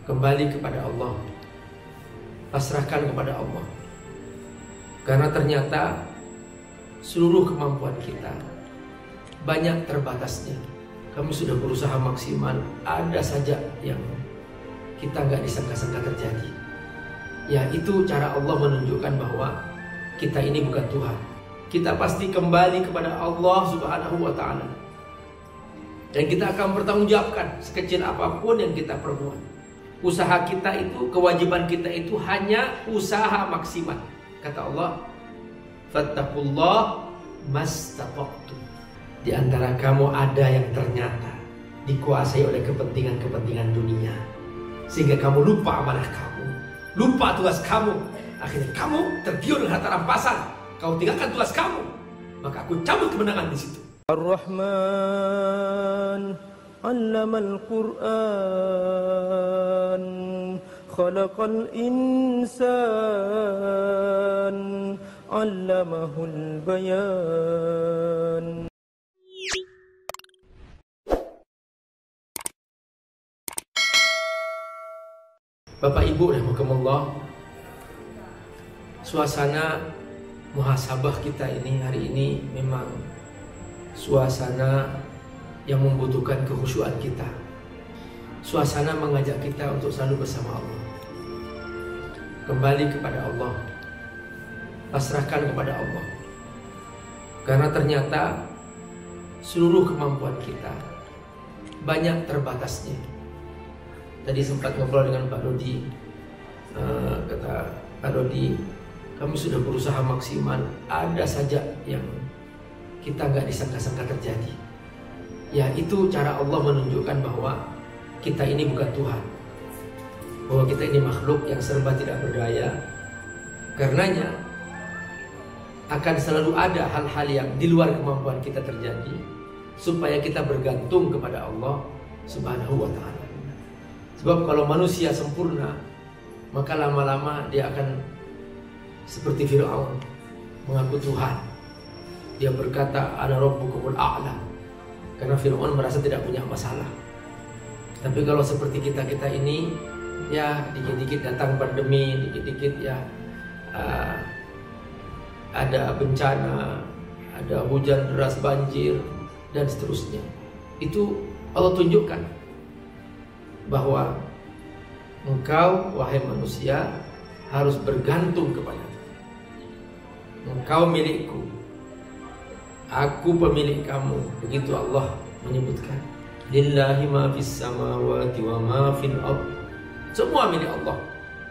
Kembali kepada Allah, pasrahkan kepada Allah. Karena ternyata seluruh kemampuan kita banyak terbatasnya. Kami sudah berusaha maksimal, ada saja yang kita nggak disangka-sangka terjadi. Ya, itu cara Allah menunjukkan bahwa kita ini bukan Tuhan. Kita pasti kembali kepada Allah Subhanahu wa Ta'ala, dan kita akan bertanggungjawabkan sekecil apapun yang kita perbuat. Usaha kita itu, kewajiban kita itu hanya usaha maksimal. Kata Allah, fattaqullah mastata'tum. Di antara kamu ada yang ternyata dikuasai oleh kepentingan-kepentingan dunia, sehingga kamu lupa amanah kamu, lupa tugas kamu. Akhirnya kamu tergiur dengan harta rampasan, kau tinggalkan tugas kamu, maka aku cabut kemenangan di situ. Ar-Rahman 'allamal Qur'an, khalaqal insan, 'allamahul bayan. Bapak Ibu rahimakumullah, suasana muhasabah kita ini hari ini memang suasana yang membutuhkan kekhusyuan kita. Suasana mengajak kita untuk selalu bersama Allah. Kembali kepada Allah, pasrahkan kepada Allah. Karena ternyata seluruh kemampuan kita banyak terbatasnya. Tadi sempat ngobrol dengan Pak Dodi, kata Pak Dodi, kami sudah berusaha maksimal, ada saja yang kita nggak disangka-sangka terjadi. Ya, itu cara Allah menunjukkan bahwa kita ini bukan Tuhan, bahwa kita ini makhluk yang serba tidak berdaya. Karenanya akan selalu ada hal-hal yang di luar kemampuan kita terjadi, supaya kita bergantung kepada Allah Subhanahu wa Ta'ala. Sebab kalau manusia sempurna, maka lama-lama dia akan seperti Fir'aun, mengaku Tuhan. Dia berkata, ana rabbukumul a'la, karena Fir'aun merasa tidak punya masalah. Tapi kalau seperti kita ini, ya dikit-dikit datang pandemi, dikit-dikit ya ada bencana, ada hujan deras, banjir, dan seterusnya. Itu Allah tunjukkan bahwa engkau, wahai manusia, harus bergantung kepada-Nya. Engkau milikku, aku pemilik kamu. Begitu Allah menyebutkan. Lillahi ma fis samawati wa ma fil ard. Semua milik Allah.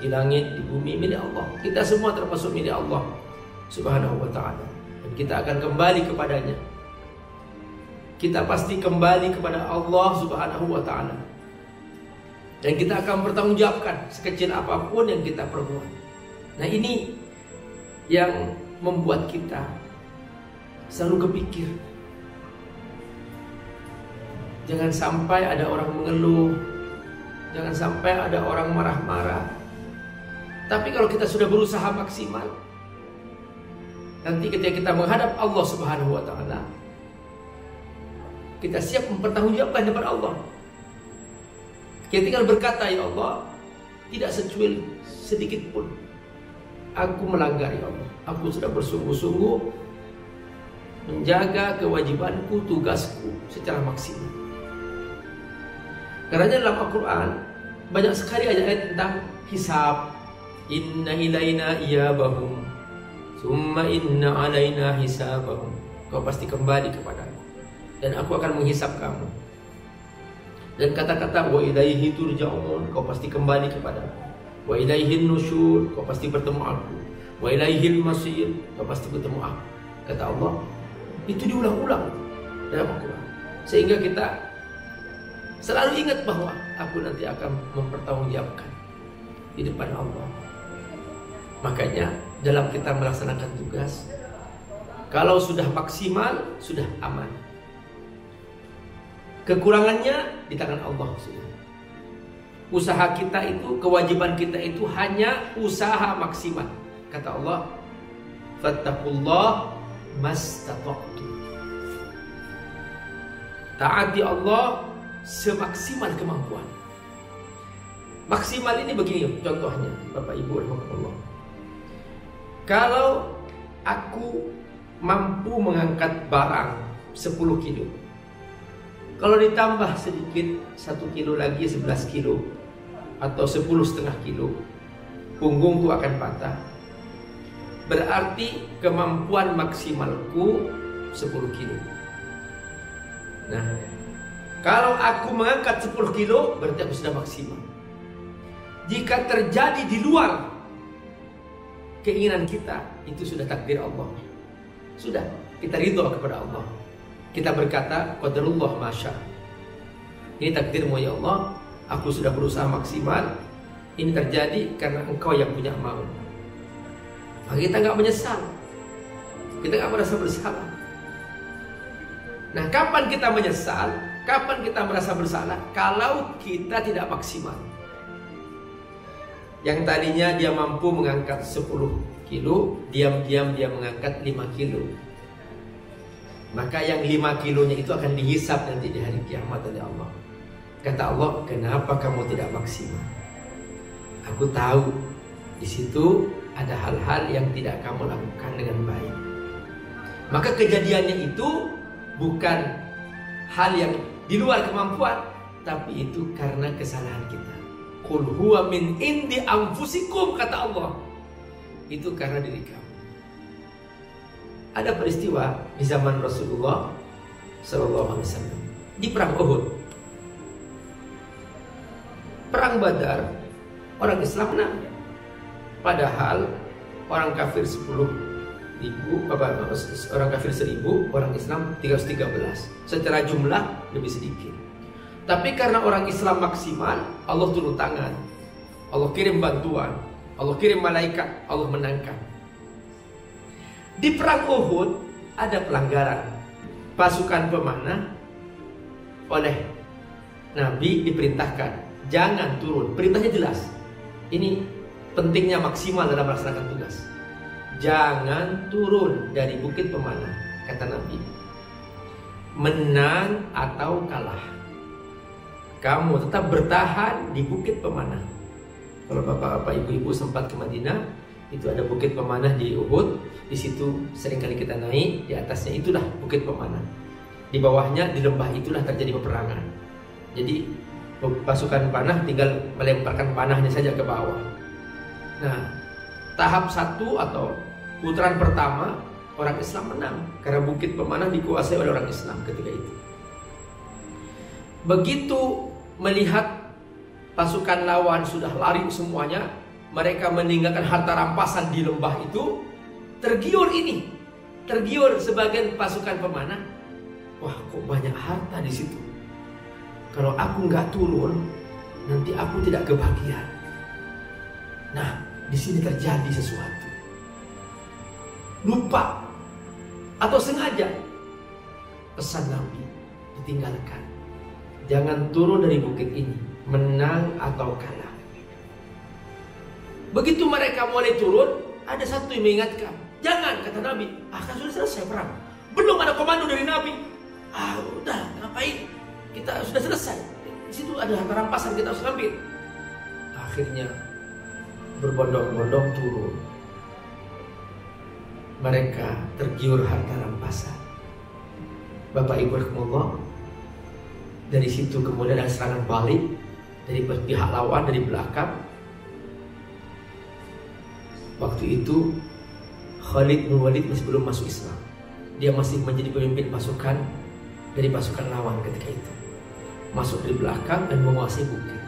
Di langit, di bumi milik Allah. Kita semua termasuk milik Allah Subhanahu wa Ta'ala. Dan kita akan kembali kepada-Nya. Kita pasti kembali kepada Allah Subhanahu wa Ta'ala, dan kita akan bertanggungjawabkan sekecil apapun yang kita perbuat. Nah, ini yang membuat kita selalu kepikir. Jangan sampai ada orang mengeluh, jangan sampai ada orang marah-marah. Tapi kalau kita sudah berusaha maksimal, nanti ketika kita menghadap Allah Subhanahu wa Ta'ala, kita siap mempertanggungjawabkan depan Allah. Kita tinggal berkata, ya Allah, tidak secuil sedikit pun aku melanggar, ya Allah. Aku sudah bersungguh-sungguh menjaga kewajibanku, tugasku secara maksimal. Karena dalam Al-Quran banyak sekali ayat-ayat tentang hisab. Inna ilaina iyabahum, summa inna alaina hisabahum. Kau pasti kembali kepadaku, dan aku akan menghisab kamu. Dan kata-kata wa ilaihi turja'un, kau pasti kembali kepadaku. Wa ilaihin nusyur, kau pasti bertemu aku. Wa ilaihil masir, kau pasti bertemu aku. Kata Allah, itu diulang-ulang dalam Al-Quran, sehingga kita selalu ingat bahwa aku nanti akan mempertanggungjawabkan di depan Allah. Makanya dalam kita melaksanakan tugas, kalau sudah maksimal, sudah aman. Kekurangannya di tangan Allah sudah. Usaha kita itu, kewajiban kita itu hanya usaha maksimal. Kata Allah, fattaqullah mastata'tum. Taati Allah semaksimal kemampuan. Maksimal ini begini contohnya, Bapak Ibu rahimahullah. Kalau aku mampu mengangkat barang 10 kilo, kalau ditambah sedikit 1 kilo lagi 11 kilo atau 10,5 kilo, punggungku akan patah. Berarti kemampuan maksimalku 10 kilo. Nah, kalau aku mengangkat 10 kilo, berarti aku sudah maksimal. Jika terjadi di luar keinginan kita, itu sudah takdir Allah. Sudah, kita ridho kepada Allah. Kita berkata, qadarullah masya. Ini takdirmu ya Allah, aku sudah berusaha maksimal. Ini terjadi karena engkau yang punya mau. Maka kita nggak menyesal. Kita nggak merasa bersalah. Nah, kapan kita menyesal? Kapan kita merasa bersalah? Kalau kita tidak maksimal. Yang tadinya dia mampu mengangkat 10 kilo, diam-diam dia mengangkat 5 kilo. Maka yang 5 kilonya itu akan dihisap nanti di hari kiamat oleh Allah. Kata Allah, kenapa kamu tidak maksimal? Aku tahu di situ ada hal-hal yang tidak kamu lakukan dengan baik. Maka kejadiannya itu bukan hal yang di luar kemampuan, tapi itu karena kesalahan kita. Qul huwa min indi anfusikum, kata Allah. Itu karena diri kamu. Ada peristiwa di zaman Rasulullah SAW di perang Uhud. Perang Badar, orang Islam menang. Padahal orang kafir 10.000, orang kafir 1.000, orang Islam 313. Secara jumlah lebih sedikit. Tapi karena orang Islam maksimal, Allah turun tangan, Allah kirim bantuan, Allah kirim malaikat, Allah menangkan. Di perang Uhud ada pelanggaran. Pasukan pemanah oleh Nabi diperintahkan jangan turun. Perintahnya jelas. Ini pentingnya maksimal dalam melaksanakan tugas. Jangan turun dari bukit pemanah, kata Nabi. Menang atau kalah, kamu tetap bertahan di bukit pemanah. Kalau bapak-bapak, ibu-ibu sempat ke Madinah, itu ada bukit pemanah di Uhud. Di situ seringkali kita naik. Di atasnya itulah bukit pemanah. Di bawahnya, di lembah itulah terjadi peperangan. Jadi pasukan panah tinggal melemparkan panahnya saja ke bawah. Nah, tahap 1 atau putaran pertama orang Islam menang karena bukit pemanah dikuasai oleh orang Islam ketika itu. Begitu melihat pasukan lawan sudah lari semuanya, mereka meninggalkan harta rampasan di lembah itu, tergiur sebagian pasukan pemanah. Wah, kok banyak harta di situ. Kalau aku nggak turun, nanti aku tidak kebahagiaan. Nah, di sini terjadi sesuatu. Lupa atau sengaja pesan Nabi ditinggalkan. Jangan turun dari bukit ini, menang atau kalah. Begitu mereka mulai turun, ada satu yang mengingatkan. Jangan, kata Nabi, akan sudah selesai perang. Belum ada komando dari Nabi. Udah, ngapain? Kita sudah selesai. Di situ ada harta rampasan, kita harus ambil. Akhirnya berbondong-bondong turun. Mereka tergiur harta rampasan. Bapak Ibu rahimahullah, dari situ kemudian ada serangan balik dari pihak lawan, dari belakang. Waktu itu Khalid bin Walid masih belum masuk Islam. Dia masih menjadi pemimpin pasukan dari pasukan lawan ketika itu. Masuk dari belakang dan menguasai bukit.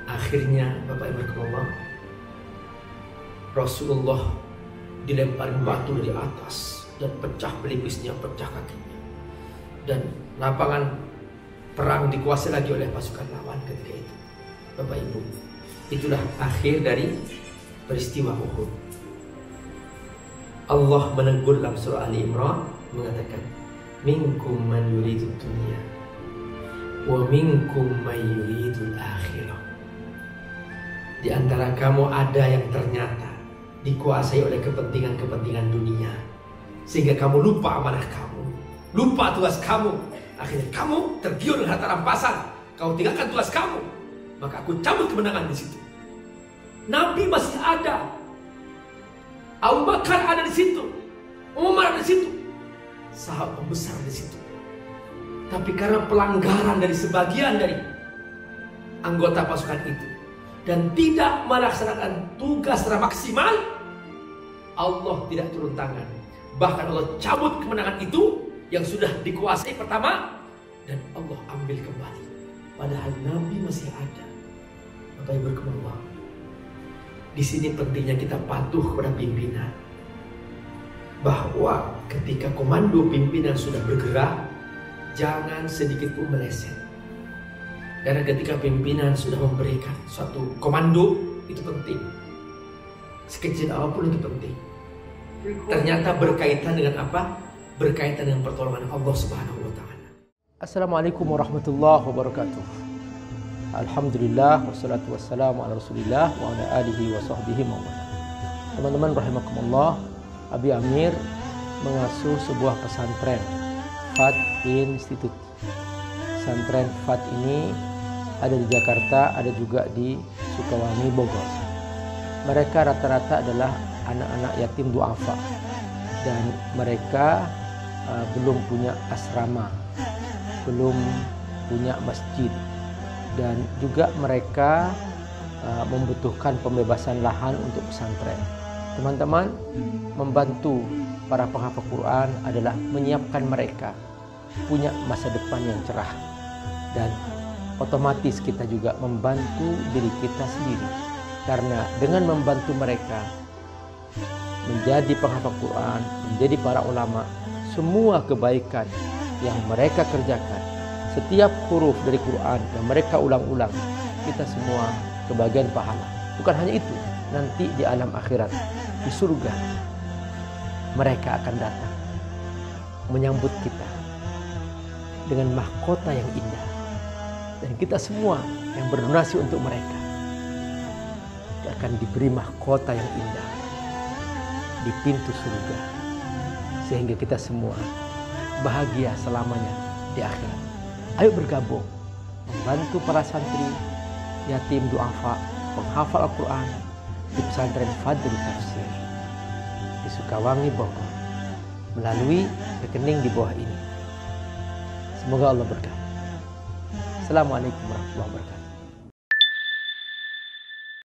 Akhirnya Bapak Ibu rahimahullah, Rasulullah dilemparin batu dari atas dan pecah pelipisnya, pecah kakinya. Dan lapangan perang dikuasai lagi oleh pasukan lawan ketika itu. Bapak Ibu, itulah akhir dari peristiwa Uhud. Allah menegur dalam surah Ali Imran mengatakan, minkum man yuridud dunya wa minkum man yuridul akhirah. Di antara kamu ada yang ternyata dikuasai oleh kepentingan-kepentingan dunia, sehingga kamu lupa amanah kamu, lupa tugas kamu. Akhirnya kamu tergiur dengan harta rampasan, kau tinggalkan tugas kamu. maka aku cabut kemenangan di situ. Nabi masih ada, Abu Bakar ada di situ, Umar ada di situ, sahabat besar di situ. Tapi karena pelanggaran dari sebagian dari anggota pasukan itu dan tidak melaksanakan tugas secara maksimal, Allah tidak turun tangan. Bahkan Allah cabut kemenangan itu yang sudah dikuasai pertama, dan Allah ambil kembali. Padahal Nabi masih ada. Bapak Ibu berkembang. Di sini pentingnya kita patuh kepada pimpinan. Bahwa ketika komando pimpinan sudah bergerak, jangan sedikit pun meleset. Karena ketika pimpinan sudah memberikan suatu komando, itu penting. Sekecil apapun itu penting. Ternyata berkaitan dengan apa? Berkaitan dengan pertolongan Allah Subhanahu wa Ta'ala. Assalamualaikum warahmatullahi wabarakatuh. Alhamdulillah wassalatu wassalamu ala Rasulillah wa ala alihi wa sahbihi mawala. Teman-teman rahimakumullah, Abi Amir mengasuh sebuah pesantren FAT Institute. Pesantren FAT ini ada di Jakarta, ada juga di Sukawami, Bogor. Mereka rata-rata adalah anak-anak yatim duafa, dan mereka belum punya asrama, belum punya masjid, dan juga mereka membutuhkan pembebasan lahan untuk pesantren. Teman-teman, membantu para penghafal Quran adalah menyiapkan mereka punya masa depan yang cerah, dan otomatis kita juga membantu diri kita sendiri, karena dengan membantu mereka menjadi penghafal Quran, menjadi para ulama, semua kebaikan yang mereka kerjakan, setiap huruf dari Quran yang mereka ulang-ulang, kita semua kebagian pahala. Bukan hanya itu, nanti di alam akhirat, di surga, mereka akan datang menyambut kita dengan mahkota yang indah. Dan kita semua yang berdonasi untuk mereka akan diberi mahkota yang indah di pintu surga, sehingga kita semua bahagia selamanya di akhirat. Ayo bergabung membantu para santri yatim duafa penghafal Al-Quran di pesantren Fadl Tafsir di Sukawangi, Bogor, melalui rekening di bawah ini. Semoga Allah berkati. Assalamualaikum warahmatullahi wabarakatuh.